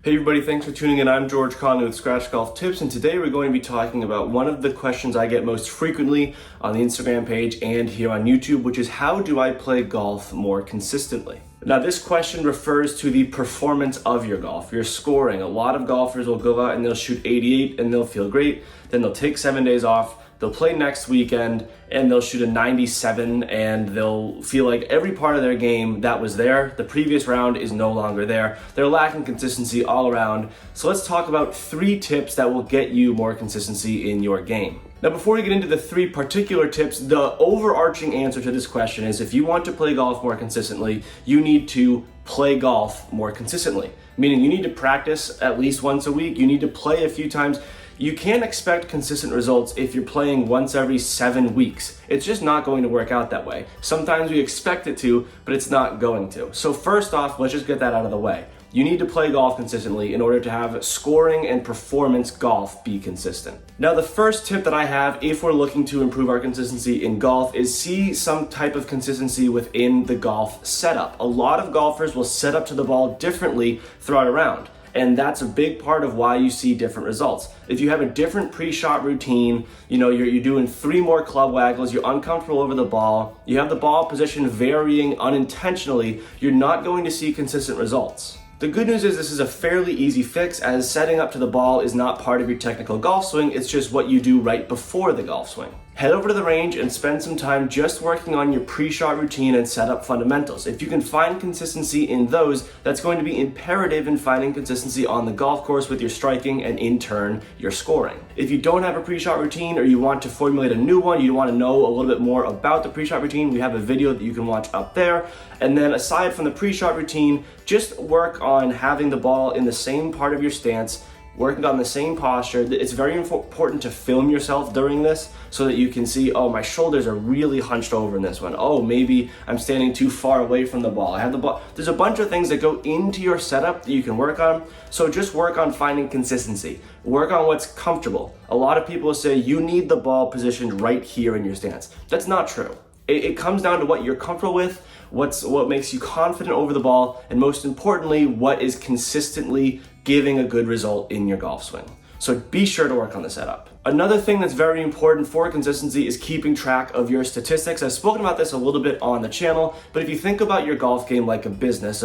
Hey everybody, thanks for tuning in. I'm George Conley with Scratch Golf Tips, and today we're going to be talking about one of the questions I get most frequently on the Instagram page and here on YouTube, which is how do I play golf more consistently? Now this question refers to the performance of your golf, your scoring. A lot of golfers will go out and they'll shoot 88 and they'll feel great, then they'll take 7 days off, they'll play next weekend and they'll shoot a 97 and they'll feel like every part of their game that was there, the previous round is no longer there. They're lacking consistency all around. So let's talk about 3 tips that will get you more consistency in your game. Now before we get into the 3 particular tips, the overarching answer to this question is if you want to play golf more consistently, you need to play golf more consistently. Meaning you need to practice at least once a week, you need to play a few times. You can't expect consistent results if you're playing once every 7 weeks. It's just not going to work out that way. Sometimes we expect it to, but it's not going to. So first off, let's just get that out of the way. You need to play golf consistently in order to have scoring and performance golf be consistent. Now the first tip that I have if we're looking to improve our consistency in golf is see some type of consistency within the golf setup. A lot of golfers will set up to the ball differently throughout a round. And that's a big part of why you see different results. If you have a different pre-shot routine, you're doing 3 more club waggles, you're uncomfortable over the ball, you have the ball position varying unintentionally, you're not going to see consistent results. The good news is this is a fairly easy fix, as setting up to the ball is not part of your technical golf swing, it's just what you do right before the golf swing. Head over to the range and spend some time just working on your pre-shot routine and setup fundamentals. If you can find consistency in those, that's going to be imperative in finding consistency on the golf course with your striking and in turn, your scoring. If you don't have a pre-shot routine or you want to formulate a new one, you want to know a little bit more about the pre-shot routine, we have a video that you can watch up there. And then aside from the pre-shot routine, just work on having the ball in the same part of your stance, working on the same posture. It's very important to film yourself during this so that you can see, oh, my shoulders are really hunched over in this one. Oh, maybe I'm standing too far away from the ball. I have the ball. There's a bunch of things that go into your setup that you can work on. So just work on finding consistency. Work on what's comfortable. A lot of people say you need the ball positioned right here in your stance. That's not true. It comes down to what you're comfortable with, what makes you confident over the ball, and most importantly, what is consistently giving a good result in your golf swing. So be sure to work on the setup. Another thing that's very important for consistency is keeping track of your statistics. I've spoken about this a little bit on the channel, but if you think about your golf game like a business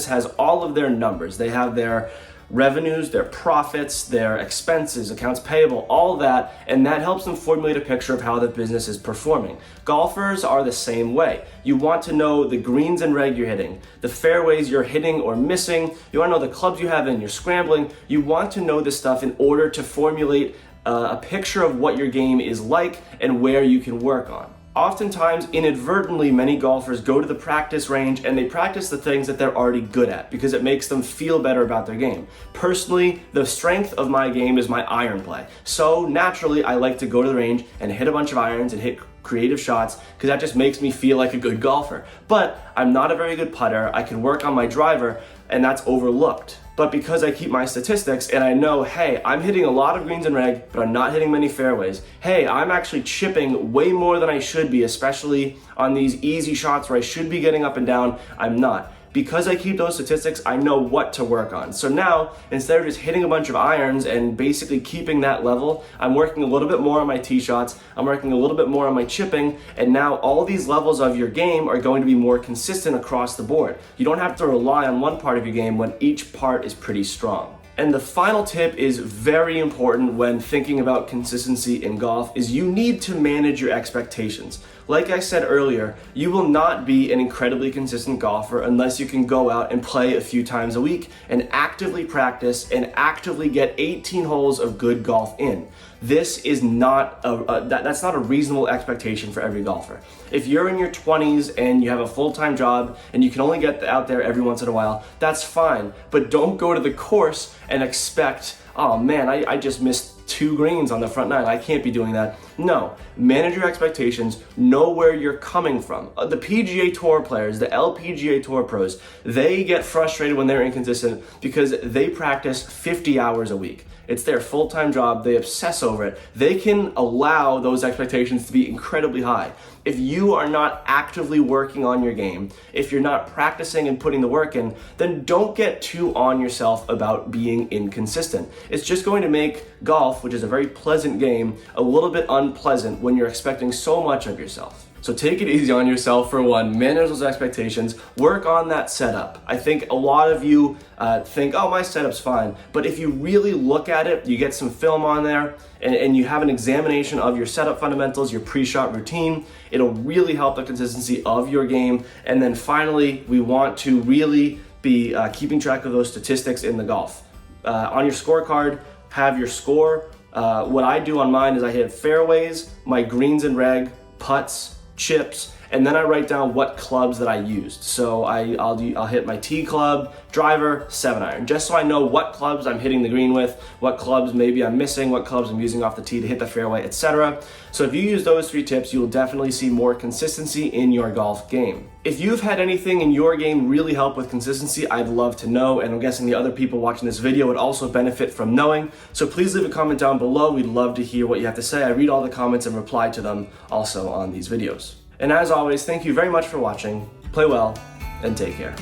has all of their numbers. They have their revenues, their profits, their expenses, accounts payable, all that, and that helps them formulate a picture of how the business is performing. Golfers are the same way. You want to know the greens and reg you're hitting, the fairways you're hitting or missing, you want to know the clubs you have and you're scrambling. You want to know this stuff in order to formulate a picture of what your game is like and where you can work on. Oftentimes, inadvertently, many golfers go to the practice range and they practice the things that they're already good at because it makes them feel better about their game. Personally, the strength of my game is my iron play. So naturally, I like to go to the range and hit a bunch of irons and hit creative shots because that just makes me feel like a good golfer. But I'm not a very good putter. I can work on my driver and that's overlooked. But because I keep my statistics and I know, hey, I'm hitting a lot of greens and reg, but I'm not hitting many fairways. Hey, I'm actually chipping way more than I should be, especially on these easy shots where I should be getting up and down, I'm not. Because I keep those statistics, I know what to work on. So now, instead of just hitting a bunch of irons and basically keeping that level, I'm working a little bit more on my tee shots, I'm working a little bit more on my chipping, and now all these levels of your game are going to be more consistent across the board. You don't have to rely on one part of your game when each part is pretty strong. And the final tip is very important when thinking about consistency in golf is you need to manage your expectations. Like I said earlier, you will not be an incredibly consistent golfer unless you can go out and play a few times a week and actively practice and actively get 18 holes of good golf in. This is not that's not a reasonable expectation for every golfer. If you're in your 20s and you have a full-time job and you can only get out there every once in a while, that's fine. But don't go to the course and expect, oh man, I just missed 2 greens on the front 9. I can't be doing that. No, manage your expectations, know where you're coming from. The PGA Tour players, the LPGA Tour pros, they get frustrated when they're inconsistent because they practice 50 hours a week. It's their full-time job. They obsess over it. They can allow those expectations to be incredibly high. If you are not actively working on your game, if you're not practicing and putting the work in, then don't get too on yourself about being inconsistent. It's just going to make golf, which is a very pleasant game, a little bit unpleasant when you're expecting so much of yourself. So take it easy on yourself for one, manage those expectations, work on that setup. I think a lot of you think, oh, my setup's fine. But if you really look at it, you get some film on there and you have an examination of your setup fundamentals, your pre-shot routine, it'll really help the consistency of your game. And then finally, we want to really be keeping track of those statistics in the golf. On your scorecard, have your score. What I do on mine is I hit fairways, my greens and reg, putts, chips, and then I write down what clubs that I used. So I'll hit my tee club, driver, 7-iron, just so I know what clubs I'm hitting the green with, what clubs maybe I'm missing, what clubs I'm using off the tee to hit the fairway, etc. So if you use those 3 tips, you'll definitely see more consistency in your golf game. If you've had anything in your game really help with consistency, I'd love to know, and I'm guessing the other people watching this video would also benefit from knowing. So please leave a comment down below. We'd love to hear what you have to say. I read all the comments and reply to them also on these videos. And as always, thank you very much for watching. Play well and take care.